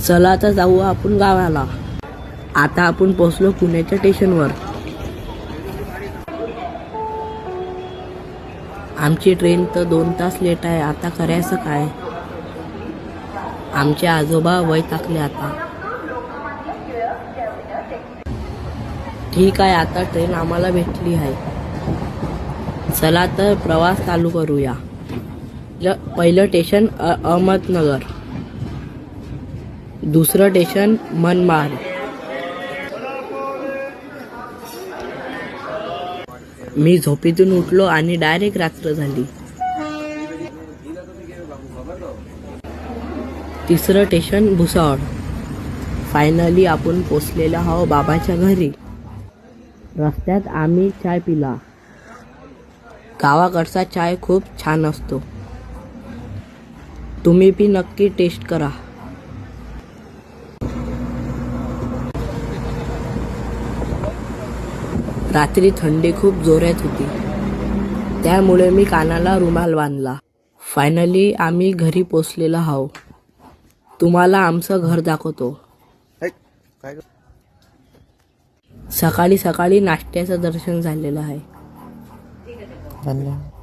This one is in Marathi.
चला आता जाऊ आपण गावाला. आता आपण पोहोचलो पुण्याच्या स्टेशनवर. आमची ट्रेन तर 2 तास लेट आहे. आता करायचं काय? आमचे आजोबा वैतागले आता. ठीक आहे, आता ट्रेन आम्हाला भेटली आहे. चला तर प्रवास चालू करूया. पहिलं स्टेशन अहमदनगर, दुसरं स्टेशन मनमाड. मी झोपेतून उठलो आणि डायरेक्ट रात्र झाली. तिसरं स्टेशन भुसावळ. फायनली आपण पोचलेलो आहोत बाबाच्या घरी. रस्त्यात आम्ही चाय पिला. गावाकडचा चाय खूप छान असतो. तुम्ही पण नक्की टेस्ट करा. रात्री थंडी खूप जोरात होती, त्यामुळे मी कानाला रुमाल बांधला. फायनली आम्ही घरी पोचलेलो आहोत. तुम्हाला आमचं घर दाखवतो. सकाळी सकाळी नाश्त्याचं दर्शन झालेलं आहे. धन्यवाद.